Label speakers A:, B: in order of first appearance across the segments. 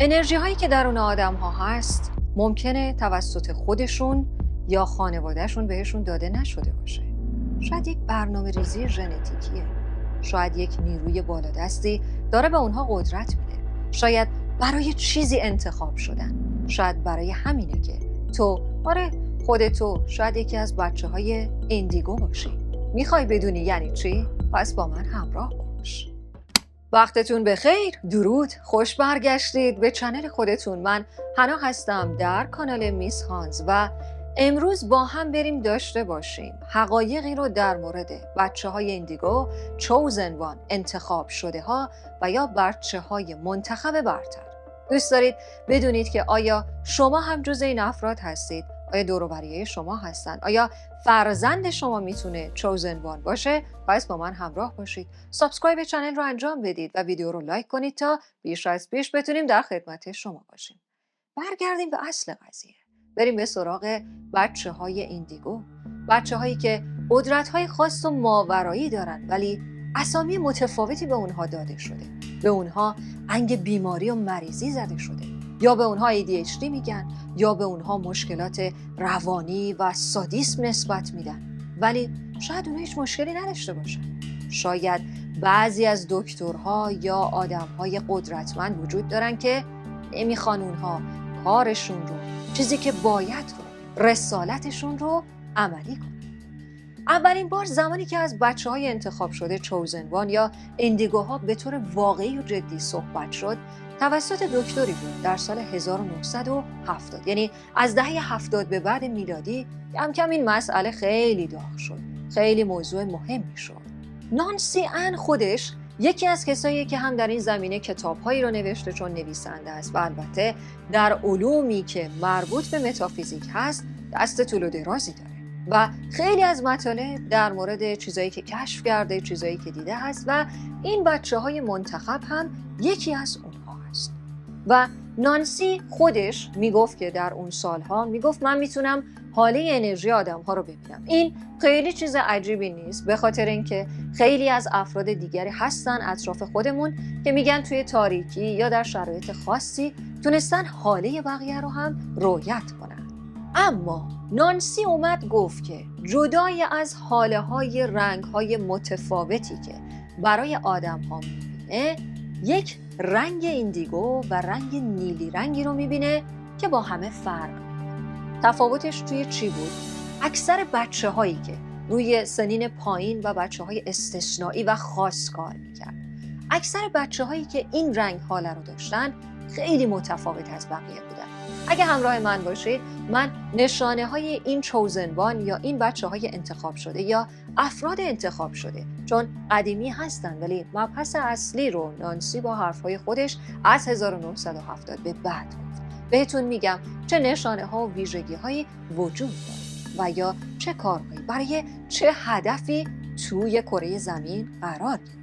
A: انرژی هایی که درون آدم ها هست ممکنه توسط خودشون یا خانوادهشون بهشون داده نشده باشه. شاید یک برنامه ریزی ژنتیکیه. شاید یک نیروی بالادستی داره به اونها قدرت میده. شاید برای چیزی انتخاب شدن. شاید برای همینه که خودتو شاید یکی از بچه های ایندیگو باشی. میخوای بدونی یعنی چی؟ پس با من همراه باش. وقتتون بخیر، درود، خوش برگشتید به چنل خودتون. من حنا هستم در کانال میس هانز و امروز با هم بریم داشته باشیم حقایقی رو در مورد بچه های ایندیگو، چوزن وان، انتخاب شده ها و یا بچه های منتخب برتر. دوست دارید بدونید که آیا شما هم جز این افراد هستید؟ آیا دور و بریه شما هستن؟ آیا فرزند شما میتونه چوزن وان باشه؟ پس با من همراه باشید. سابسکرایب چنل رو انجام بدید و ویدیو رو لایک کنید تا بیش از پیش بتونیم در خدمت شما باشیم. برگردیم به اصل قضیه. بریم به سراغ بچه های ایندیگو. بچه هایی که قدرت های خاص و ماورایی دارن ولی اسامی متفاوتی به اونها داده شده. به اونها انگ بیماری و مریضی زده شده. یا به اونها ADHD میگن یا به اونها مشکلات روانی و سادیسم نسبت میدن. ولی شاید اونها هیچ مشکلی نداشته باشن. شاید بعضی از دکترها یا آدمهای قدرتمند وجود دارن که نمیخوان اونها کارشون رو، چیزی که باید رو، رسالتشون رو عملی کنن. اولین بار زمانی که از بچه‌های انتخاب شده چوزن وان یا ایندیگوها به طور واقعی و جدی صحبت شد توسط دکتری بود در سال 1970. یعنی از دهه 70 به بعد میلادی کم کم این مسئله خیلی داغ شد، خیلی موضوع مهمی شد. نانسی ان خودش یکی از کساییه که هم در این زمینه کتاب‌هایی رو نوشته چون نویسنده است و البته در علومی که مربوط به متافیزیک هست دست طول و درازی داره و خیلی از مطالب در مورد چیزایی که کشف کرده، چیزایی که دیده هست و این بچه‌های منتخب هم یکی از اونها هست. و نانسی خودش میگفت که در اون سالها میگفت من میتونم حاله انرژی آدم‌ها رو ببینم. این خیلی چیز عجیبی نیست به خاطر اینکه خیلی از افراد دیگری هستن اطراف خودمون که میگن توی تاریکی یا در شرایط خاصی تونستن حاله بقیه رو هم رؤیت کنن. اما نانسی اومد گفت که جدای از حاله‌های رنگ‌های متفاوتی که برای آدم‌ها میبینه، یک رنگ ایندیگو و رنگ نیلی رنگی رو میبینه که با همه فرق میکنه. تفاوتش توی چی بود؟ اکثر بچه هایی که روی سنین پایین و بچه های استثنایی و خاص کار میکرد، اکثر بچه هایی که این رنگ حاله رو داشتن خیلی متفاوت از بقیه بودن. اگه همراه من باشید من نشانه های این چوزن وان یا این بچه های انتخاب شده یا افراد انتخاب شده، چون قدیمی هستن ولی مبحث اصلی رو نانسی با حرفهای خودش از 1970 به بعد گفت. بهتون میگم چه نشانه ها و ویژگی هایی وجود داره و یا چه کارهایی برای چه هدفی توی کره زمین قرار گرفتن.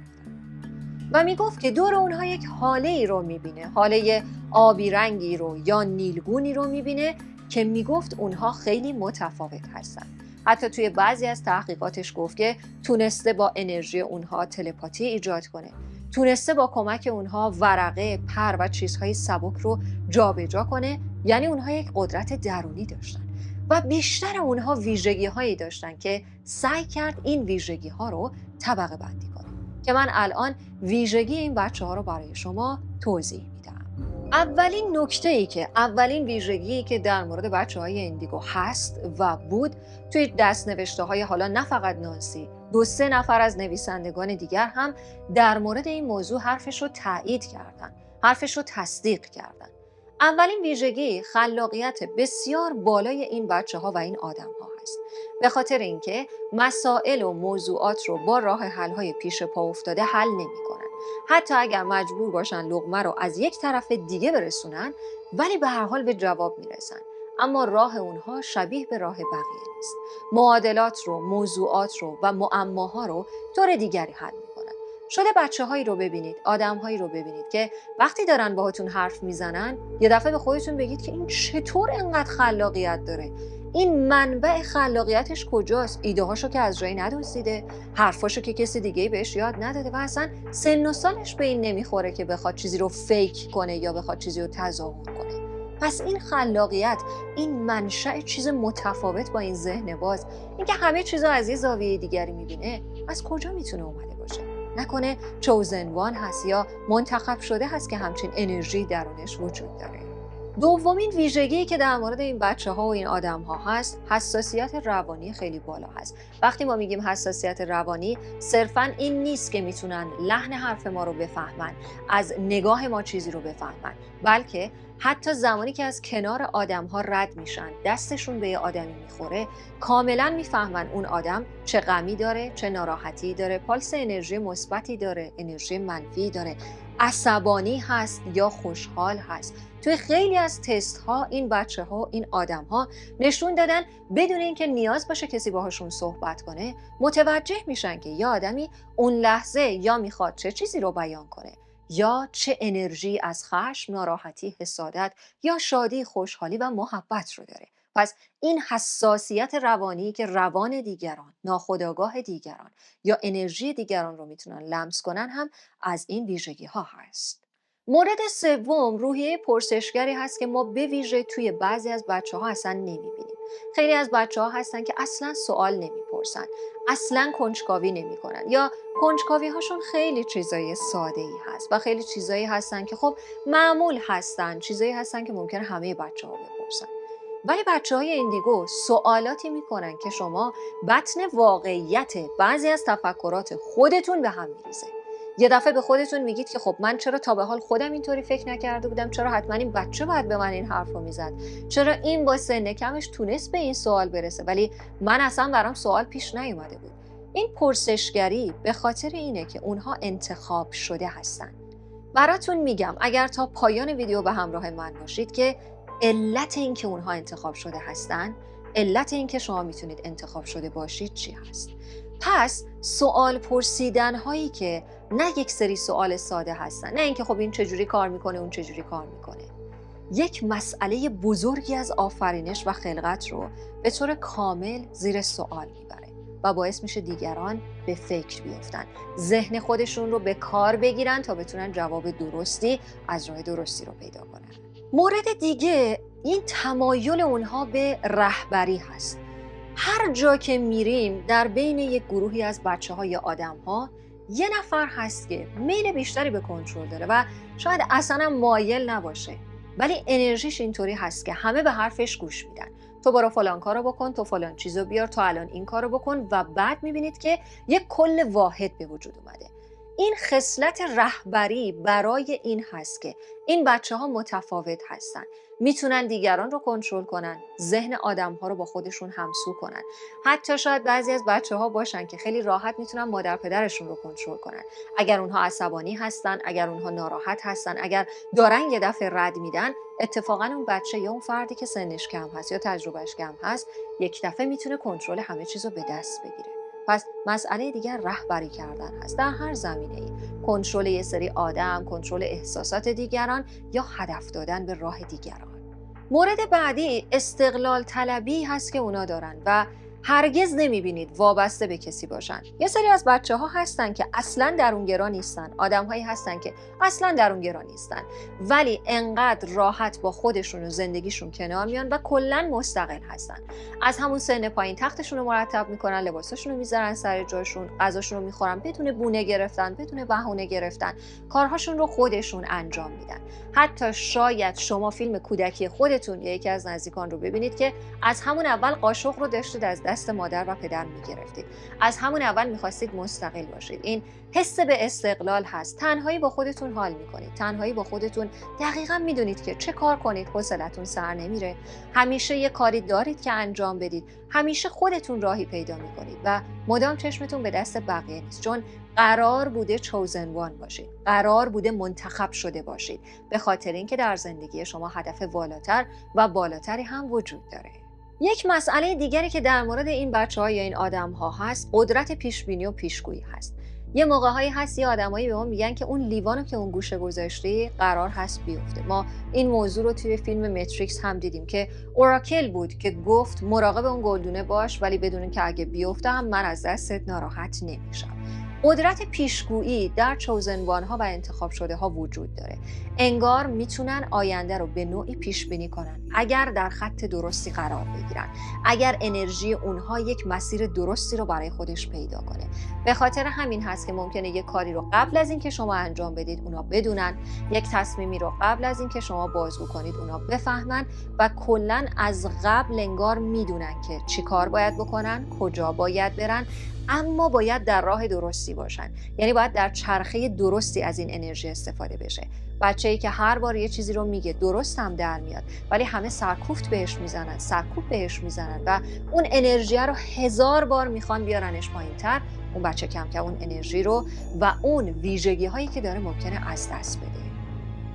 A: و میگفت که دور اونها یک حاله ای رو میبینه، حاله آبی رنگی رو یا نیلگونی رو میبینه که میگفت اونها خیلی متفاوت هستن. حتی توی بعضی از تحقیقاتش گفت که تونسته با انرژی اونها تلپاتی ایجاد کنه، تونسته با کمک اونها ورقه، پر و چیزهای سبک رو جابجا کنه. یعنی اونها یک قدرت درونی داشتن و بیشتر اونها ویژگی هایی داشتن که سعی کرد این ویژگی ها رو طبقه بندی کنه که من الان ویژگی این بچه ها رو برای شما توضیح میدم. اولین ویژگی که در مورد بچه های ایندیگو هست و بود توی دست‌نوشته های حالا نه فقط نانسی، 2-3 نفر از نویسندگان دیگر هم در مورد این موضوع حرفش رو تایید کردن، حرفش رو تصدیق کردن. اولین ویژگی خلاقیت بسیار بالای این بچه ها و این آدم ها هست، به خاطر اینکه مسائل و موضوعات رو با راه حل های پیش پا افتاده حل نمی کنن. حتی اگر مجبور باشن لقمه رو از یک طرف دیگه برسونن ولی به هر حال به جواب میرسن. اما راه اونها شبیه به راه بقیه نیست. معادلات رو، موضوعات رو و معماها رو طور دیگری حل میکنن. شده بچه‌هایی رو ببینید، آدم‌هایی رو ببینید که وقتی دارن باهاتون حرف میزنن یه دفعه به خودتون بگید که این چطور انقدر خلاقیت داره؟ این منبع خلاقیتش کجاست؟ ایده هاشو که از جایی ندزدیده، حرفاشو که کسی دیگه بهش یاد نداده و اصلا سن و سالش به این نمیخوره که بخواد چیزی رو فیک کنه یا بخواد چیزی رو تظاهر کنه. پس این خلاقیت، این منشأ چیز متفاوت با این ذهن باز، اینکه همه چیزا از یه زاویه دیگری میبینه، از کجا میتونه اومده باشه؟ نکنه چوزن وان هست یا منتخب شده هست که همچین انرژی درونش وجود داره. دومین ویژگی که در مورد این بچه‌ها و این آدم‌ها هست، حساسیت روانی خیلی بالا هست. وقتی ما میگیم حساسیت روانی، صرفاً این نیست که میتونن لحن حرف ما رو بفهمن، از نگاه ما چیزی رو بفهمن، بلکه حتی زمانی که از کنار آدم‌ها رد میشن، دستشون به یه آدمی میخوره، کاملاً میفهمن اون آدم چه غمی داره، چه ناراحتی داره، پالس انرژی مثبتی داره، انرژی منفی داره، عصبانی هست یا خوشحال هست. توی خیلی از تست ها این بچه ها، این آدم ها نشون دادن بدون اینکه نیاز باشه کسی باهاشون صحبت کنه، متوجه میشن که یه آدمی اون لحظه یا میخواد چه چیزی رو بیان کنه، یا چه انرژی از خشم، ناراحتی، حسادت یا شادی، خوشحالی و محبت رو داره. پس این حساسیت روانی که روان دیگران، ناخودآگاه دیگران یا انرژی دیگران رو میتونن لمس کنن هم از این ویژگی ها هست. مورد سوم روحیه پرسشگری هست که ما به ویژه توی بعضی از بچه‌ها اصلا نمی‌بینیم. خیلی از بچه‌ها هستن که اصلا سوال نمی‌پرسن، اصلا کنجکاوی نمی‌کنن یا کنجکاوی هاشون خیلی چیزای ساده‌ای هست و خیلی چیزایی هستن که خب معمول هستن، چیزایی هستن که ممکنه همه بچه‌ها بپرسن. ولی بچه‌های ایندیگو سوالاتی می‌کنن که شما بطن واقعیت بعضی از تفکرات خودتون به هم می‌ریزه. یه دفعه به خودتون میگید که خب من چرا تا به حال خودم اینطوری فکر نکرده بودم، چرا حتما این بچه باید به من این حرفو میزد، چرا این با سن کمش تونست به این سوال برسه ولی من اصلا برام سوال پیش نیومده بود. این پرسشگری به خاطر اینه که اونها انتخاب شده هستن. براتون میگم اگر تا پایان ویدیو به همراه من باشید که علت این که اونها انتخاب شده هستن، علت این که شما میتونید انتخاب شده باشید چی هست؟ پس سوال پرسیدن هایی که نه یک سری سوال ساده هستن، نه اینکه خب این چجوری کار میکنه اون چجوری کار میکنه، یک مسئله بزرگی از آفرینش و خلقت رو به طور کامل زیر سوال میبره و باعث میشه دیگران به فکر بیفتن، ذهن خودشون رو به کار بگیرن تا بتونن جواب درستی از راه درستی رو پیدا کنن. مورد دیگه این تمایل اونها به رهبری هست. هر جا که میریم در بین یک گروهی از بچه‌ها یا آدم‌ها یه نفر هست که میل بیشتری به کنترل داره و شاید اصلا مایل نباشه، ولی انرژیش اینطوری هست که همه به حرفش گوش میدن. تو برو فلان کارو بکن، تو فلان چیزو بیار، تو الان این کارو بکن و بعد میبینید که یک کل واحد به وجود اومده. این خصلت رهبری برای این هست که این بچه‌ها متفاوت هستن، میتونن دیگران رو کنترل کنن، ذهن آدم‌ها رو با خودشون همسو کنن. حتی شاید بعضی از بچه‌ها باشن که خیلی راحت میتونن مادر پدرشون رو کنترل کنن. اگر اونها عصبانی هستن، اگر اونها ناراحت هستن، اگر دارن یه دفعه رد میدن، اتفاقا اون بچه یا اون فردی که سنش کم هست یا تجربهش کم هست، یک دفعه میتونه کنترل همه چیزو به دست بگیره. پس مسئله دیگر رهبری کردن هست در هر زمینه‌ای، کنترل یه سری آدم، کنترل احساسات دیگران یا هدف دادن به راه دیگران. مورد بعدی استقلال طلبی هست که اونا دارن و هرگز نمیبینید وابسته به کسی باشن. یه سری از بچه‌ها هستن که اصلاً درونگرا نیستن، آدم‌هایی هستن که اصلاً درونگرا نیستن، ولی انقدر راحت با خودشون و زندگیشون کنار میان و کلاً مستقل هستن. از همون سن پایین تختشون رو مرتب میکنن، لباساشون رو میذارن سر جاشون، غذاشون رو میخورن بدون بونه گرفتن، بدون بهونه گرفتن، کارهاشون رو خودشون انجام میدن. حتی شاید شما فیلم کودکی خودتون یا یکی از نزدیکان رو ببینید که از همون اول قاشق رو داشتید از دست مادر و پدر میگرفتید، از همون اول میخواستید مستقل باشید. این حس به استقلال هست. تنهایی با خودتون حال میکنید، تنهایی با خودتون دقیقاً میدونید که چه کار کنید حوصلتون سر نمیره، همیشه یه کاری دارید که انجام بدید، همیشه خودتون راهی پیدا میکنید و مدام چشمتون به دست بقیه نیست، چون قرار بوده چوزن وان باشید، قرار بوده منتخب شده باشید، به خاطر اینکه در زندگی شما هدف والاتر و بالاتری هم وجود داره. یک مسئله دیگری که در مورد این بچه‌ها یا این آدم‌ها هست، قدرت پیشبینی و پیشگویی هست. یه موقع‌هایی هست یه آدمایی به ما میگن که اون لیوانو که اون گوشه گذاشتی قرار هست بیفته. ما این موضوع رو توی فیلم ماتریکس هم دیدیم که اوراکل بود که گفت مراقب اون گلدونه باش، ولی بدون که اگه بیفته هم من از دستت ناراحت نمیشم. قدرت پیشگویی در چوزن وان ها و انتخاب شده ها وجود داره. انگار میتونن آینده رو به نوعی پیش بینی کنن اگر در خط درستی قرار بگیرن، اگر انرژی اونها یک مسیر درستی رو برای خودش پیدا کنه. به خاطر همین هست که ممکنه یک کاری رو قبل از اینکه شما انجام بدید اونا بدونن، یک تصمیمی رو قبل از اینکه شما بازگو کنید اونا بفهمن و کلاً از قبل انگار میدونن که چی کار باید بکنن، کجا باید برن، اما باید در راه درستی باشن. یعنی باید در چرخه درستی از این انرژی استفاده بشه. بچه‌ای که هر بار یه چیزی رو میگه درست هم در میاد، ولی همه سرکوفت بهش میزنن، سرکوب بهش میزنن و اون انرژی رو 1000 بار میخوان بیارنش پایین‌تر، اون بچه کم کم اون انرژی رو و اون ویژگی هایی که داره ممکنه از دست بده.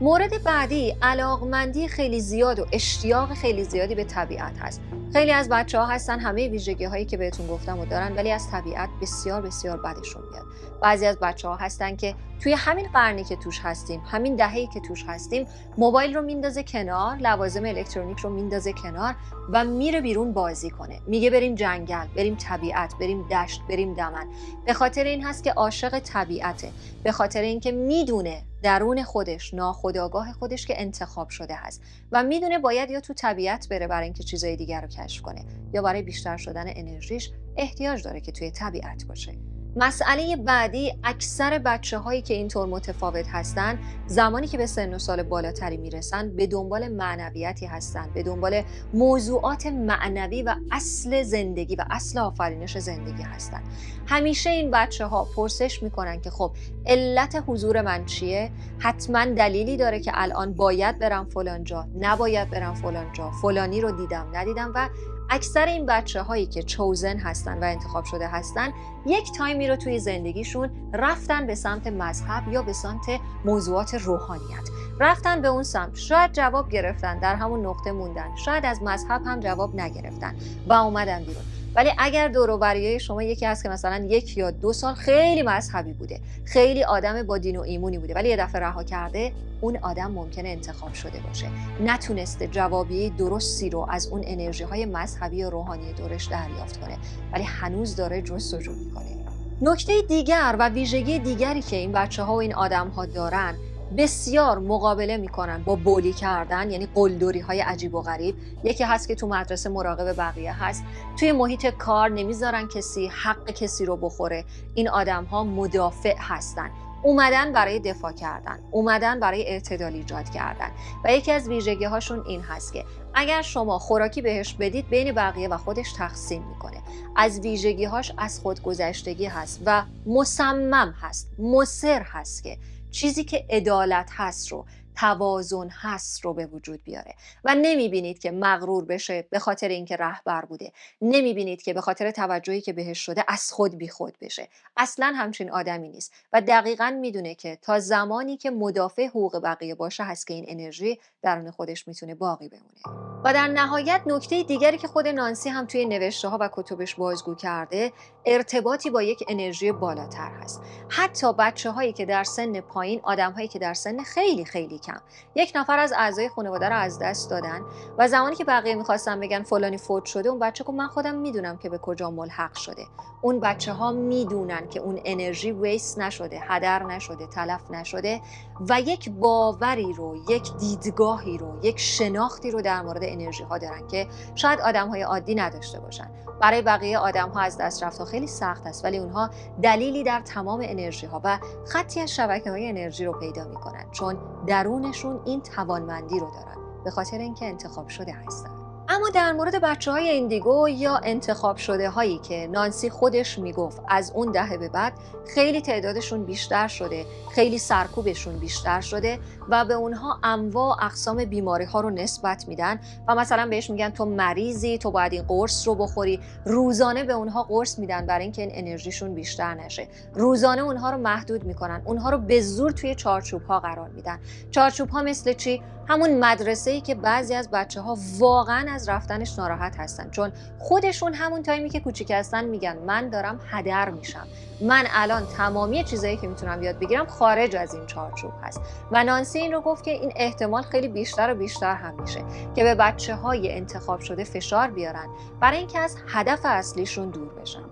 A: مورد بعدی علاقمندی خیلی زیاد و اشتیاق خیلی زیادی به طبیعت هست. خیلی از بچه‌ها هستن همه ویژگی هایی که بهتون گفتم و دارن، ولی از طبیعت بسیار بسیار بدشون میاد. بعضی از بچه‌ها هستن که توی همین قرنی که توش هستیم، همین دهه‌ای که توش هستیم، موبایل رو میندازه کنار، لوازم الکترونیک رو میندازه کنار و میره بیرون بازی کنه. میگه بریم جنگل، بریم طبیعت، بریم دشت، بریم دمن. به خاطر این هست که عاشق طبیعته. به خاطر اینکه میدونه درون خودش، ناخودآگاه خودش که انتخاب شده هست و میدونه باید یا تو طبیعت بره برای اینکه چیزای دیگر رو کشف کنه یا برای بیشتر شدن انرژیش احتیاج داره که توی طبیعت باشه. مسئله بعدی، اکثر بچه‌هایی که اینطور متفاوت هستن زمانی که به سن و سال بالاتری میرسن به دنبال معنویتی هستن، به دنبال موضوعات معنوی و اصل زندگی و اصل آفرینش زندگی هستن. همیشه این بچه‌ها پرسش میکنن که خب علت حضور من چیه؟ حتما دلیلی داره که الان باید برم فلان جا، نباید برم فلان جا، فلانی رو دیدم ندیدم. و اکثر این بچه‌هایی که چوزن هستن و انتخاب شده هستن یک تایمی رو توی زندگیشون رفتن به سمت مذهب یا به سمت موضوعات روحانیت، رفتن به اون سمت، شاید جواب گرفتن، در همون نقطه موندن، شاید از مذهب هم جواب نگرفتن و اومدن بیرون. ولی اگر دور و بریای شما یکی هست که مثلا 1 یا 2 سال خیلی مذهبی بوده، خیلی آدم با دین و ایمونی بوده، ولی یه دفعه رها کرده، اون آدم ممکنه انتخاب شده باشه، نتونسته جوابیه درستی رو از اون انرژی های مذهبی و روحانی دورش دریافت کنه، ولی هنوز داره جستجو میکنه. نکته دیگر و ویژگی دیگری که این بچه‌ها و این آدم‌ها دارن، بسیار مقابله میکنن با بولی کردن، یعنی قلدری های عجیب و غریب. یکی هست که تو مدرسه مراقب بقیه هست، توی محیط کار نمیذارن کسی حق کسی رو بخوره. این آدم ها مدافع هستن، اومدن برای دفاع کردن، اومدن برای اعتدال ایجاد کردن و یکی از ویژگی هاشون این هست که اگر شما خوراکی بهش بدید بین بقیه و خودش تقسیم میکنه. از ویژگی هاش از خودگذشتگی هست و مصمم هست، مصر هست که چیزی که عدالت هست رو، توازن هست رو به وجود بیاره و نمیبینید که مغرور بشه به خاطر اینکه رهبر بوده، نمیبینید که به خاطر توجهی که بهش شده از خود بی خود بشه. اصلا همچین آدمی نیست و دقیقاً میدونه که تا زمانی که مدافع حقوق بقیه باشه هست که این انرژی درون خودش میتونه باقی بمونه. و در نهایت نکته دیگری که خود نانسی هم توی نوشته ها و کتبش بازگو کرده، ارتباطی با یک انرژی بالاتر هست. حتی بچه‌هایی که در سن پایین، آدم‌هایی که در سن خیلی خیلی کم 1 نفر از اعضای خانواده رو از دست دادن و زمانی که بقیه می‌خواستن بگن فلانی فوت شده، اون بچه گفت من خودم میدونم که به کجا ملحق شده. اون بچه‌ها میدونن که اون انرژی ویست نشده، هدر نشده، تلف نشده و یک باوری رو، یک دیدگاهی رو، یک شناختی رو در مورد انرژی ها دارن که شاید آدم‌های عادی نداشته باشن. برای بقیه آدم‌ها از دست رفتن خیلی سخت است، ولی اونها دلیلی در تمام انرژی ها و خطی از شبکه‌های انرژی رو پیدا می‌کنن، چون درونشون این توانمندی رو دارن، به خاطر اینکه انتخاب شده هستن. اما در مورد بچه‌های ایندیگو یا انتخاب شده هایی که نانسی خودش میگفت از اون دهه به بعد خیلی تعدادشون بیشتر شده، خیلی سرکوبشون بیشتر شده و به اونها انواع اقسام بیماری ها رو نسبت میدن و مثلا بهش میگن تو مریضی، تو باید این قرص رو بخوری. روزانه به اونها قرص میدن برای اینکه این انرژیشون بیشتر نشه. روزانه اونها رو محدود میکنن، اونها رو به زور توی چارچوب ها قرار میدن. چارچوب ها مثل چی؟ همون مدرسه‌ای که بعضی از بچه‌ها واقعاً از رفتنش ناراحت هستن، چون خودشون همون تایمی که کوچیک هستن میگن من دارم هدر میشم، من الان تمامی چیزایی که میتونم یاد بگیرم خارج از این چارچوب هست. و نانسی این رو گفت که این احتمال خیلی بیشتر و بیشتر هم میشه که به بچه‌های انتخاب شده فشار بیارن برای اینکه از هدف اصلیشون دور بشن.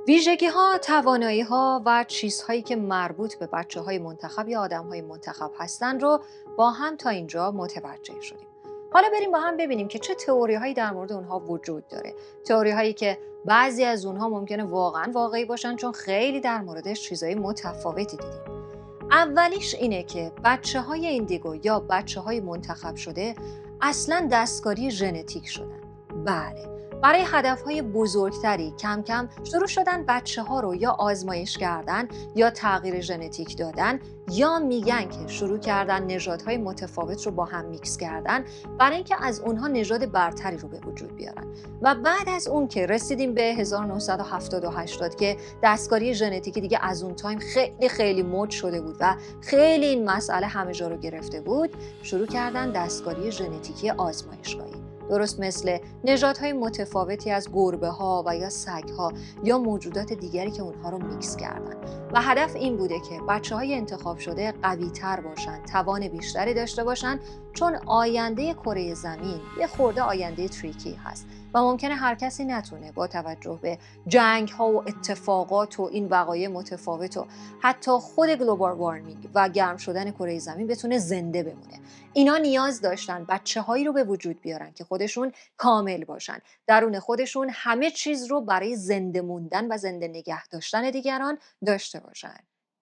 A: ویژگی‌ها، توانایی‌ها و چیزهایی که مربوط به بچه‌های منتخب یا آدم‌های منتخب هستن رو با هم تا اینجا متوجه شدیم. حالا بریم با هم ببینیم که چه تئوری‌هایی در مورد اونها وجود داره. تئوری‌هایی که بعضی از اونها ممکنه واقعاً واقعی باشن، چون خیلی در موردش چیزای متفاوتی دیدیم. اولیش اینه که بچه‌های ایندیگو یا بچه‌های منتخب شده اصلاً دستکاری ژنتیک شدن. بله، برای هدفهای بزرگتری کم کم شروع شدن بچه‌ها رو یا آزمایش کردن یا تغییر ژنتیک دادن، یا میگن که شروع کردن نژادهای متفاوت رو با هم میکس کردن برای اینکه از اونها نژاد برتری رو به وجود بیارن. و بعد از اون که رسیدیم به 1970 و 80 که دستکاری ژنتیکی دیگه از اون تایم خیلی خیلی مد شده بود و خیلی این مسئله همه جا رو گرفته بود، شروع کردن دستکاری ژنتیکی آزمایشگاهی. درست مثل نژادهای متفاوتی از گربه‌ها و یا سگ‌ها یا موجودات دیگری که اونها رو میکس کردن. و هدف این بوده که بچه‌های انتخاب شده قوی‌تر باشن، توان بیشتری داشته باشن، چون آینده کره زمین یه خورده آینده تریکی هست و ممکنه هر کسی نتونه با توجه به جنگ‌ها و اتفاقات و این وقایع متفاوت و حتی خود گلوبال وارمینگ و گرم شدن کره زمین بتونه زنده بمونه. اینا نیاز داشتن بچه‌هایی رو به وجود بیارن که خودشون کامل باشن، درون خودشون همه چیز رو برای زنده موندن و زنده نگه داشتن دیگران داشته باشن.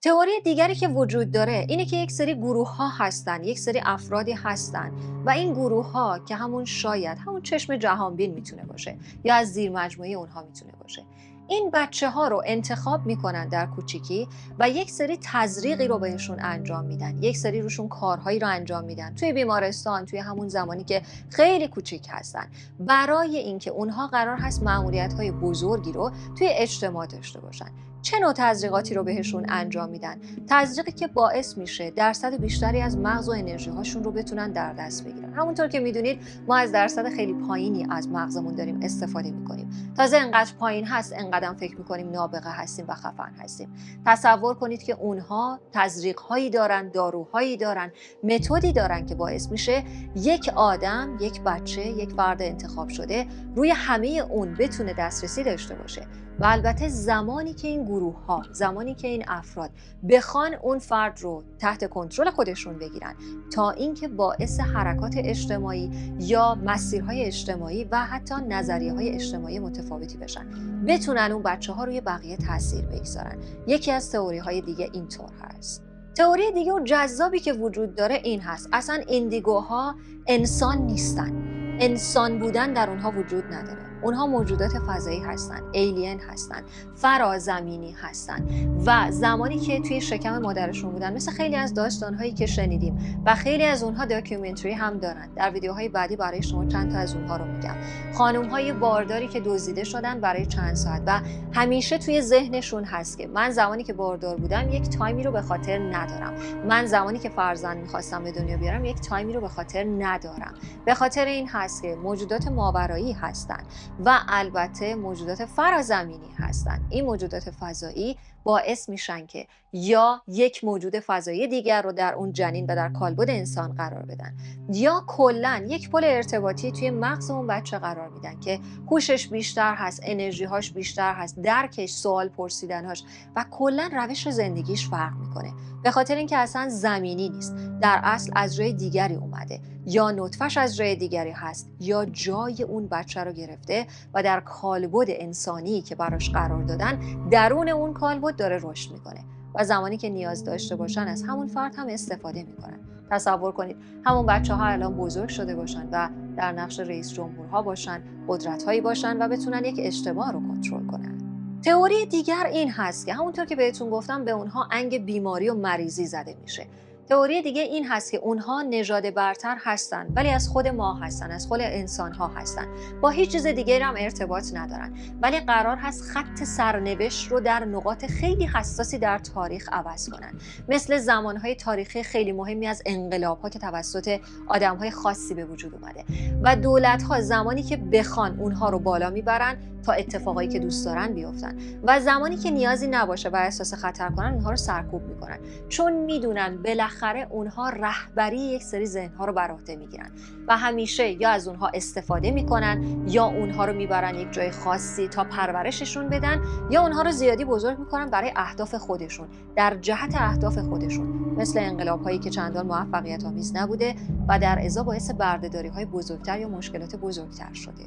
A: تئوری دیگری که وجود داره اینه که یک سری گروه‌ها هستن، یک سری افرادی هستن و این گروه‌ها که شاید همون چشم جهانبین میتونه باشه یا از زیر مجموعه اونها میتونه باشه، این بچه‌ها رو انتخاب میکنن در کوچیکی و یک سری تزریقی رو بهشون انجام میدن، یک سری روشون کارهایی رو انجام میدن توی بیمارستان، توی همون زمانی که خیلی کوچیک هستن، برای اینکه اونها قرار هست مأموریت‌های بزرگی رو توی اجتماع داشته باشن. چه نوع تزریقاتی رو بهشون انجام میدن؟ تزریقی که باعث میشه درصد بیشتری از مغز و انرژی هاشون رو بتونن در دست بگیرن. همونطور که میدونید ما از درصد خیلی پایینی از مغزمون داریم استفاده میکنیم. تازه انقدر پایین هست انقدر فکر میکنیم نابغه هستیم و خفن هستیم. تصور کنید که اونها تزریق‌هایی دارن، داروهایی دارن، متدی دارن که باعث میشه یک آدم، یک بچه، یک فرد انتخاب شده روی همه اون بتونه دسترسی داشته باشه. و البته زمانی که این گروه‌ها، زمانی که این افراد بخوان اون فرد رو تحت کنترل خودشون بگیرن تا اینکه باعث حرکات اجتماعی یا مسیرهای اجتماعی و حتی نظریه‌های اجتماعی متفاوتی بشن، بتونن اون بچه‌ها روی بقیه تاثیر بگذارن. یکی از تئوری‌های دیگه اینطور هست. تئوری دیگه و جذابی که وجود داره این هست: اصلا ایندیگوها انسان نیستن. انسان بودن در اونها وجود نداره. اونها موجودات فضایی هستن، ایلین هستن، فرازمینی هستن و زمانی که توی شکم مادرشون بودن، مثل خیلی از داستانهایی که شنیدیم و خیلی از اونها داکیومنتری هم دارن، در ویدیوهای بعدی برای شما چند تا از اونها رو میگم، خانم‌های بارداری که دزدیده شدن برای چند ساعت و همیشه توی ذهنشون هست که من زمانی که باردار بودم یک تایمی رو به خاطر ندارم، من زمانی که فرزند می‌خواستم به دنیا بیارم یک تایمی رو به خاطر ندارم. به خاطر این هست که موجودات ماورایی هستن و البته موجودات فرازمینی هستن. این موجودات فضایی باعث میشن که یا یک موجود فضایی دیگر رو در اون جنین و در کالبد انسان قرار بدن، یا کلاً یک پل ارتباطی توی مغز اون بچه قرار میدن که هوشش بیشتر هست، انرژی‌هاش بیشتر هست، درکش، سوال پرسیدن‌هاش و کلاً روش زندگیش فرق میکنه. به خاطر اینکه اصلا زمینی نیست، در اصل از جای دیگری اومده، یا نطفه‌اش از جای دیگری هست یا جای اون بچه رو گرفته و در کالبد انسانی که براش قرار دادن درون اون کالبد داره رشد میکنه و زمانی که نیاز داشته باشن از همون فرد هم استفاده میکنن. تصور کنید همون بچه‌ها الان بزرگ شده باشن و در نقش رئیس جمهورها باشن، قدرت‌هایی باشن و بتونن یک اجتماع رو کنترل کنن. تئوری دیگر این هست که همونطور که بهتون گفتم به اونها انگ بیماری و مریضی زده میشه. تئوری دیگه این هست که اونها نژاد برتر هستن ولی از خود ما هستن، از خود انسان ها هستن، با هیچ چیز دیگه هم ارتباط ندارن، ولی قرار هست خط سرنوشت رو در نقاط خیلی حساسی در تاریخ عوض کنن، مثل زمانهای تاریخی خیلی مهمی از انقلاب ها که توسط آدم های خاصی به وجود اومده و دولت ها زمانی که بخوان اونها رو بالا میبرن تا اتفاقایی که دوست دارن بیفتن و زمانی که نیازی نباشه و احساس خطر کنن اونها رو سرکوب میکنن، چون میدونن بالاخره اونها رهبری یک سری ذهنها رو بر عهده میگیرن و همیشه یا از اونها استفاده میکنن یا اونها رو میبرن یک جای خاصی تا پرورششون بدن یا اونها رو زیادی بزرگ میکنن برای اهداف خودشون در جهت اهداف خودشون، مثل انقلاب هایی که چندان موفقیت آمیز نبوده و در ازا باعث بردهداری های بزرگتر یا مشکلات بزرگتر شده.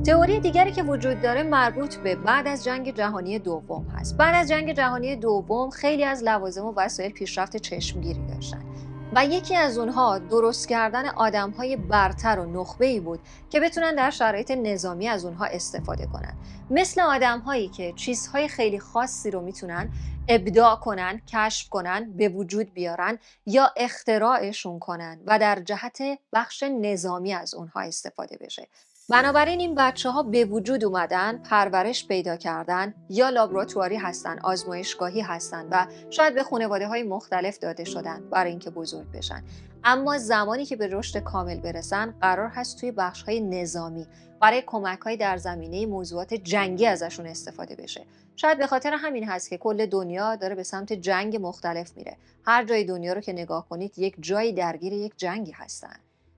A: تئوری دیگری که وجود داره مربوط به بعد از جنگ جهانی دوم هست. بعد از جنگ جهانی دوم خیلی از لوازم و وسایل پیشرفت چشمگیری داشتن و یکی از اونها درست کردن آدم‌های برتر و نخبه‌ای بود که بتونن در شرایط نظامی از اونها استفاده کنن، مثل آدم‌هایی که چیزهای خیلی خاصی رو میتونن ابداع کنن، کشف کنن، به وجود بیارن یا اختراعشون کنن و در جهت بخش نظامی از اونها استفاده بشه. بنابراین این بچه‌ها به وجود اومدن، پرورش پیدا کردن، یا لابراتواری هستن، آزمایشگاهی هستن و شاید به خانواده‌های مختلف داده شدن برای اینکه بزرگ بشن. اما زمانی که به رشد کامل برسن، قرار هست توی بخش‌های نظامی برای کمک‌های در زمینه موضوعات جنگی ازشون استفاده بشه. شاید به خاطر همین هست که کل دنیا داره به سمت جنگ مختلف میره. هر جای دنیا رو که نگاه کنید یک جایی درگیر یک جنگی هستن.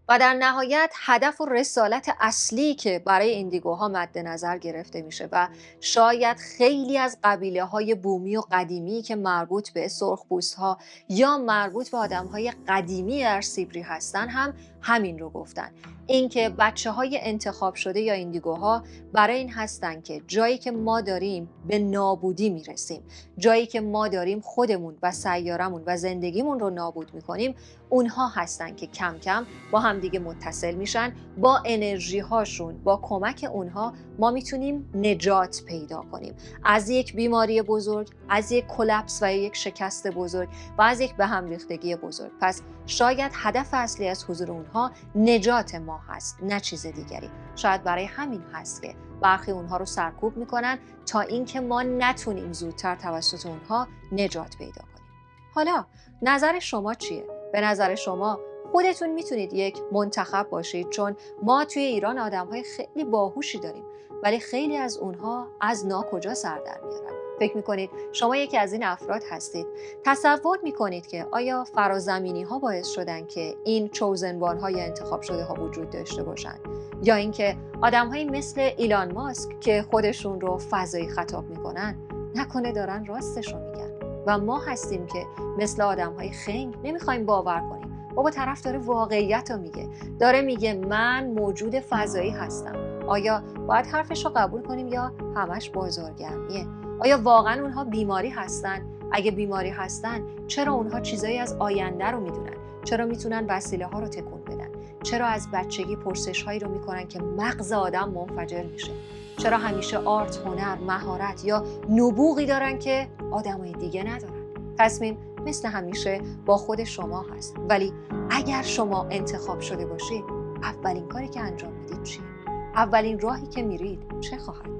A: و در نهایت هدف و رسالت اصلی که برای ایندیگوها مد نظر گرفته میشه و شاید خیلی از قبیله های بومی و قدیمی که مربوط به سرخپوست‌ها یا مربوط به آدم‌های قدیمی ارسیبری هستن هم همین رو گفتن، اینکه بچه‌های انتخاب شده یا ایندیگوها برای این هستن که جایی که ما داریم به نابودی میرسیم، جایی که ما داریم خودمون و سیارمون و زندگیمون رو نابود میکنیم، اونها هستن که کم کم با هم دیگه متصل میشن، با انرژی هاشون، با کمک اونها ما میتونیم نجات پیدا کنیم از یک بیماری بزرگ، از یک کلپس و یک شکست بزرگ و از یک به هم ریختگی بزرگ. پس شاید هدف اصلی از حضور اونها نجات ما هست، نه چیز دیگری. شاید برای همین هست که برخی اونها رو سرکوب میکنن تا اینکه ما نتونیم زودتر توسط اونها نجات پیدا کنیم. حالا نظر شما چیه؟ به نظر شما خودتون میتونید یک منتخب باشید؟ چون ما توی ایران آدم‌های خیلی باهوشی داریم ولی خیلی از اونها از ناکجا سر در میارن. فکر میکنید شما یکی از این افراد هستید؟ تصور میکنید که آیا فرازمینی ها باعث شدن که این chosen one ها یا انتخاب شده ها وجود داشته باشن؟ یا اینکه آدم‌هایی مثل ایلان ماسک که خودشون رو فضایی خطاب میکنن نکنه دارن راستش رو میگن و ما هستیم که مثل آدم‌های خنگ نمیخوایم باور کنیم؟ بابا طرف داره واقعیت رو میگه، داره میگه من موجود فضایی هستم. آیا باید حرفش رو قبول کنیم یا همش بازارگرمیه؟ آیا واقعا اونها بیماری هستن؟ اگه بیماری هستن چرا اونها چیزایی از آینده رو میدونن؟ چرا میتونن وسیله ها رو تکون بدن؟ چرا از بچگی پرسش هایی رو میکنن که مغز آدم منفجر میشه؟ چرا همیشه آرت، هنر، مهارت یا نبوغی دارن که آدمای دیگه ندارن؟ تصمیم مثل همیشه با خود شما هست، ولی اگر شما انتخاب شده باشید اولین کاری که انجام میدید چیه؟ اولین راهی که میرید چه خواهد؟